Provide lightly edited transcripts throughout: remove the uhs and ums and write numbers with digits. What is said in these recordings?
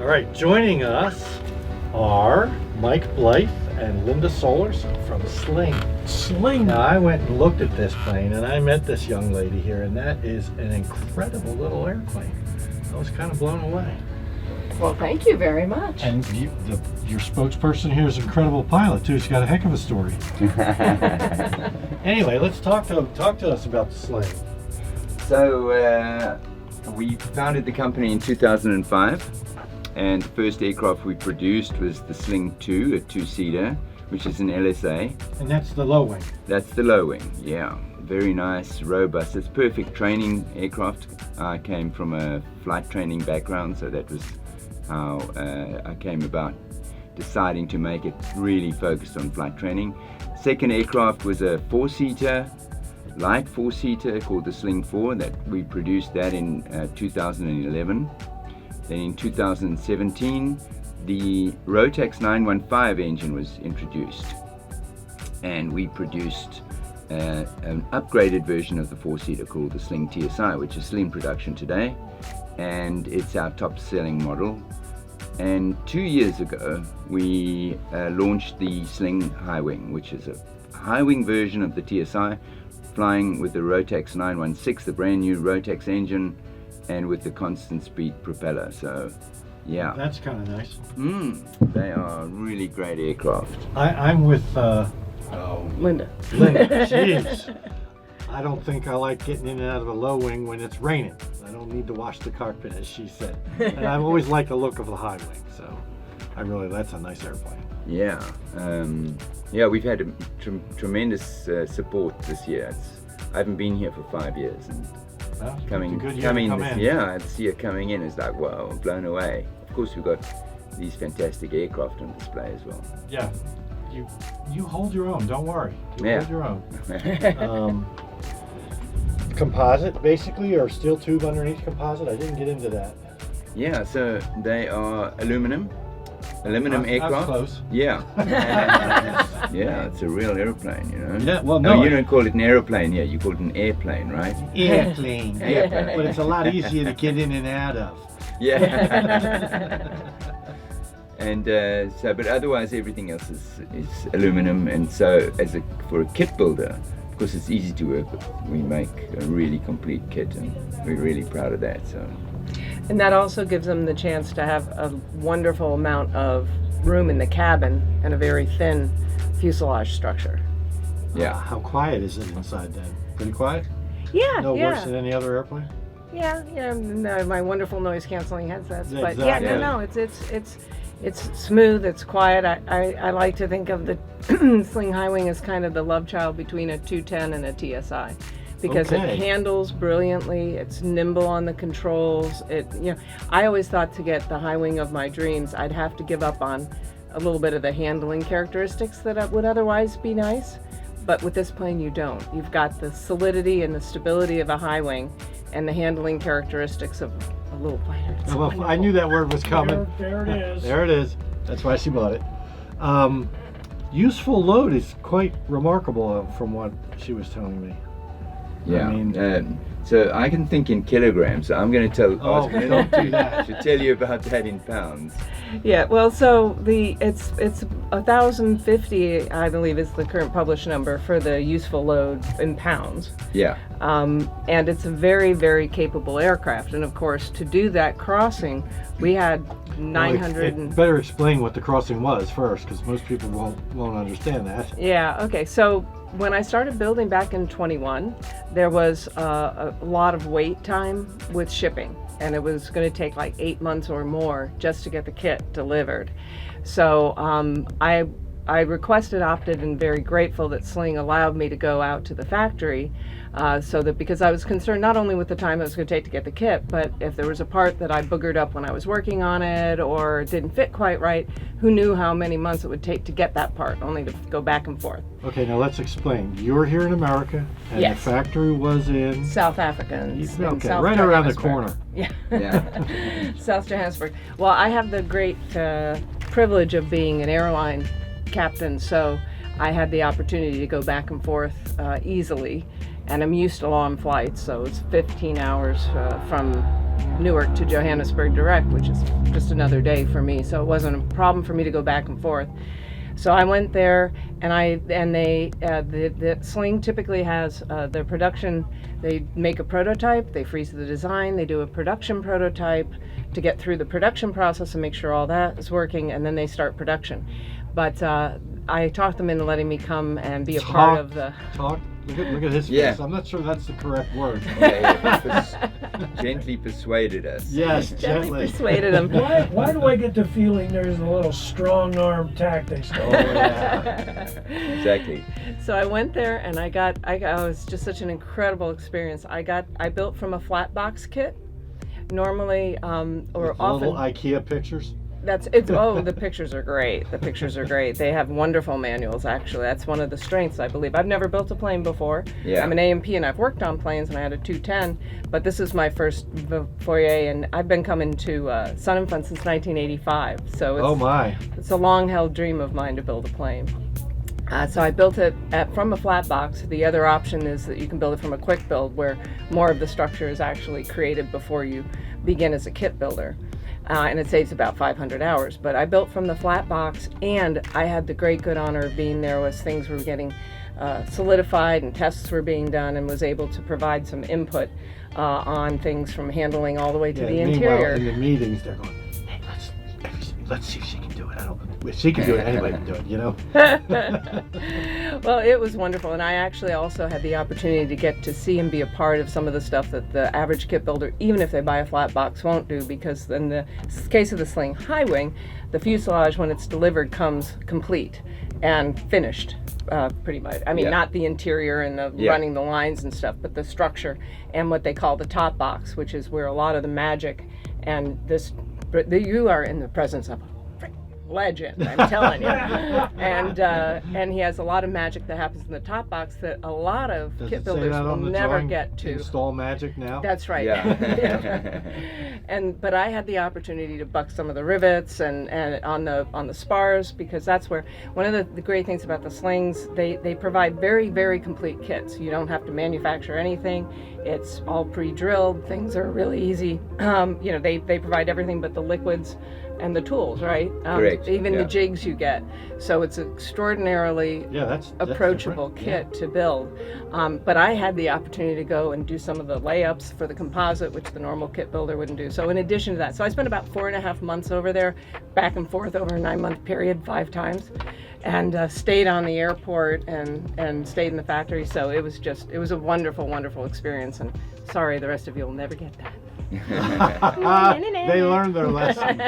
right, joining us are Mike Blyth and Linda Sollars from Sling. Sling. Now, I went and looked at this plane, and I met this young lady here, and that is an incredible little airplane. I was kind of blown away. Well, thank you very much. And your spokesperson here is an incredible pilot, too. She's got a heck of a story. Anyway, let's talk to us about the Sling. So, we founded the company in 2005, and the first aircraft we produced was the Sling 2, a two-seater, which is an LSA. And that's the low wing. That's the low wing, yeah. Very nice, robust. It's perfect training aircraft. I came from a flight training background, so that was how I came about deciding to make it really focused on flight training. Second aircraft was a four-seater, light four-seater called the Sling 4 that we produced that in 2011. Then in 2017, the Rotax 915 engine was introduced, and we produced an upgraded version of the four-seater called the Sling TSI, which is still in production today, and it's our top-selling model. And 2 years ago, we launched the Sling High Wing, which is a high-wing version of the TSI, flying with the Rotax 916, the brand new Rotax engine, and with the constant speed propeller. So, yeah. That's kind of nice. They are really great aircraft. I'm with Linda. Linda. Jeez. I don't think I like getting in and out of a low wing when it's raining. I don't need to wash the carpet, as she said. And I've always liked the look of the high wing, so that's a nice airplane. Yeah. Yeah, we've had a tremendous support this year. I haven't been here for 5 years, and coming this year coming in is like, wow, I'm blown away. Of course, we've got these fantastic aircraft on display as well. Yeah, you hold your own. Don't worry. Hold your own. Composite, basically, or steel tube underneath composite. I didn't get into that. Yeah, so they are aluminum aircraft. That's close. Yeah. Yeah, it's a real airplane, you know. Yeah, well, no, you don't call it an airplane here, you call it an airplane, right? Airplane. But it's a lot easier to get in and out of. Yeah. And but otherwise everything else is aluminum, and so for a kit builder, of course, it's easy to work with. We make a really complete kit, and we're really proud of that. So. And that also gives them the chance to have a wonderful amount of room in the cabin and a very thin fuselage structure. Yeah. How quiet is it inside then? Pretty quiet? Yeah. No worse than any other airplane? Yeah, my wonderful noise canceling headsets. Yeah, but exactly. no, it's smooth, it's quiet. I like to think of the Sling High Wing as kind of the love child between a 210 and a TSI. Because it handles brilliantly, it's nimble on the controls. I always thought to get the high wing of my dreams, I'd have to give up on a little bit of the handling characteristics that would otherwise be nice. But with this plane, you don't. You've got the solidity and the stability of a high wing and the handling characteristics of a little fighter. Well, I knew that word was coming. There it is. There it is. That's why she bought it. Useful load is quite remarkable from what she was telling me. Yeah, I mean, so I can think in kilograms. So I'm going to don't do that. to tell you about that in pounds. Yeah, well, so it's 1,050, I believe, is the current published number for the useful load in pounds. Yeah. And it's a very, very capable aircraft. And of course, to do that crossing, we had 900. Better explain what the crossing was first, because most people won't understand that. Yeah. Okay. So when I started building back in 21, there was a lot of wait time with shipping, and it was going to take like 8 months or more just to get the kit delivered. So I requested, opted, and very grateful that Sling allowed me to go out to the factory, so that, because I was concerned not only with the time it was going to take to get the kit, but if there was a part that I boogered up when I was working on it or didn't fit quite right, who knew how many months it would take to get that part, only to go back and forth. Okay, now let's explain. You were here in America, and Yes. the factory was in South Africa. Okay, right around the corner. Yeah. Yeah. South Johannesburg. Well, I have the great privilege of being an airline captain, so I had the opportunity to go back and forth easily, and I'm used to long flights, so it's 15 hours from Newark to Johannesburg direct, which is just another day for me. So it wasn't a problem for me to go back and forth. So I went there, and the Sling typically has their production. They make a prototype, they freeze the design, they do a production prototype to get through the production process and make sure all that is working, and then they start production. But I talked them into letting me come and be a part of the... Look at his face. Yeah. I'm not sure that's the correct word. Gently persuaded us. Yes, Gently gently. persuaded him. Why do I get the feeling there's a little strong arm tactics going on? Exactly. So I went there, and it was just such an incredible experience. I built from a flat box kit. Normally, or With often... little IKEA pictures. The pictures are great. The pictures are great. They have wonderful manuals, actually. That's one of the strengths, I believe. I've never built a plane before. Yeah. I'm an A&P, and I've worked on planes, and I had a 210, but this is my first foray, and I've been coming to Sun and Fun since 1985. So it's a long-held dream of mine to build a plane. So I built it from a flat box. The other option is that you can build it from a quick build, where more of the structure is actually created before you begin as a kit builder. And it saves about 500 hours. But I built from the flat box, and I had the great good honor of being there as things were getting solidified and tests were being done, and was able to provide some input on things from handling all the way to the interior. In the meetings, they're going, hey, let's see if she can do it. If she can do it, anybody can do it, you know? Well, it was wonderful, and I actually also had the opportunity to get to see and be a part of some of the stuff that the average kit builder, even if they buy a flat box, won't do, because in the case of the Sling High Wing, the fuselage, when it's delivered, comes complete and finished, pretty much. I mean, not the interior and the running the lines and stuff, but the structure and what they call the top box, which is where a lot of the magic and you are in the presence of legend, I'm telling you. And he has a lot of magic that happens in the top box that a lot of kit builders will never get to. Install magic now? That's right. Yeah. But I had the opportunity to buck some of the rivets and on the spars, because that's where one of the great things about the Slings, they provide very, very complete kits. You don't have to manufacture anything. It's all pre-drilled. Things are really easy. They provide everything but the liquids and the tools, right? Correct. Even the jigs you get. So it's extraordinarily that's approachable different. kit to build. But I had the opportunity to go and do some of the layups for the composite, which the normal kit builder wouldn't do. So in addition to that, I spent about 4.5 months over there, back and forth over a 9-month period, 5 times, and stayed on the airport and stayed in the factory. So it was a wonderful, wonderful experience. And sorry, the rest of you will never get that. They learned their lesson.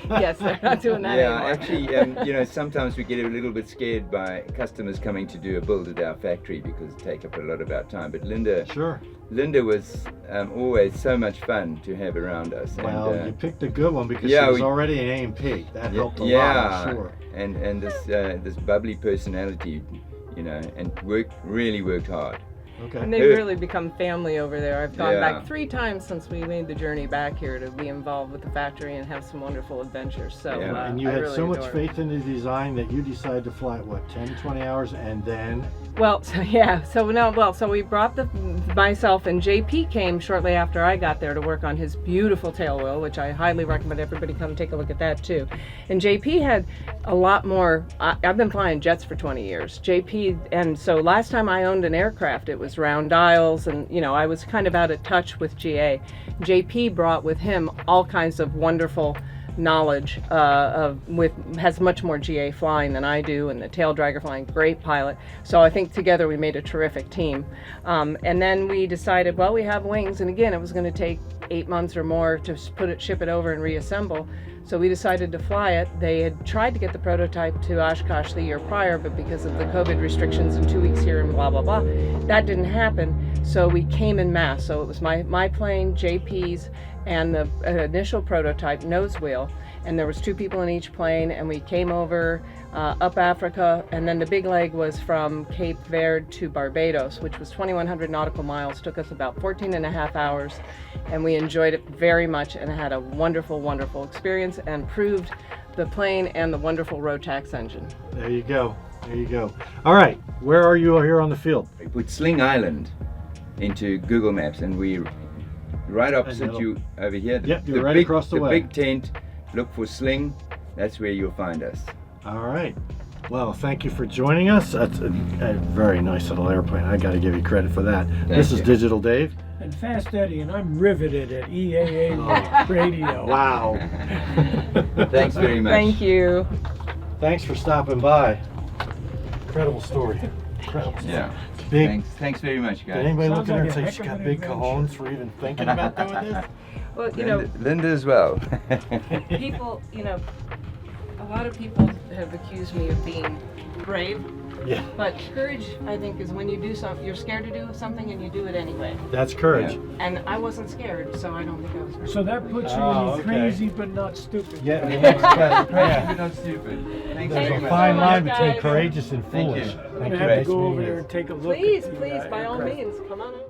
Yes, they're not doing that anymore. Actually, sometimes we get a little bit scared by customers coming to do a build at our factory because it take up a lot of our time. But Linda was always so much fun to have around us. Well, you picked a good one because she was already an A&P. That helped a lot, I'm sure. And this bubbly personality, and really worked hard. Okay. And they've really become family over there. I've gone back 3 times since we made the journey back here to be involved with the factory and have some wonderful adventures. So, and you had so much faith in the design that you decided to fly, 10, 20 hours, and then? Well, so we brought myself, and JP came shortly after I got there to work on his beautiful tail wheel, which I highly recommend everybody come take a look at that too. And JP had a lot more. I've been flying jets for 20 years. And so last time I owned an aircraft, it was round dials, and I was kind of out of touch with GA. JP brought with him all kinds of wonderful knowledge has much more GA flying than I do, and the tail dragger flying, great pilot. So I think together we made a terrific team. And then we decided, we have wings, and again, it was going to take 8 months or more to ship it over and reassemble. So we decided to fly it. They had tried to get the prototype to Oshkosh the year prior, but because of the COVID restrictions and 2 weeks here and blah, blah, blah, that didn't happen. So we came in mass. So it was my plane, JP's, and the initial prototype nose wheel. And there was 2 people in each plane, and we came over up Africa, and then the big leg was from Cape Verde to Barbados, which was 2,100 nautical miles, took us about 14.5 hours, and we enjoyed it very much and had a wonderful, wonderful experience and proved the plane and the wonderful Rotax engine. There you go. All right, where are you here on the field? We put Sling Island into Google Maps, and we right opposite it'll- you over here. Yep, you're right across the way. big tent. Look for Sling. That's where you'll find us. All right. Well, thank you for joining us. That's a very nice little airplane. I got to give you credit for that. This is you. Digital Dave. And Fast Eddie, and I'm riveted at EAA Radio. Wow. Thanks very much. Thank you. Thanks for stopping by. Incredible story. Incredible story. Yeah. Big. Thanks very much, Did guys. anybody look Sounds at her like and a say she's heck of got an big adventure. cojones for even thinking about doing this? Well, you know, Linda as well. people, you know, a lot of people have accused me of being brave, Yeah, but courage, I think, is when you do something, you're scared to do something and you do it anyway. that's courage. And I wasn't scared, so I don't think I was brave. So that puts you Oh, in okay. crazy but not stupid. Yeah, You're not stupid. Thanks There's very a much. fine line guys. between courageous and Thank you. foolish. I'm Thank gonna you. have to Nice go over meeting there you. and take a look. Please, at the, please, by all aircraft. means, come on in.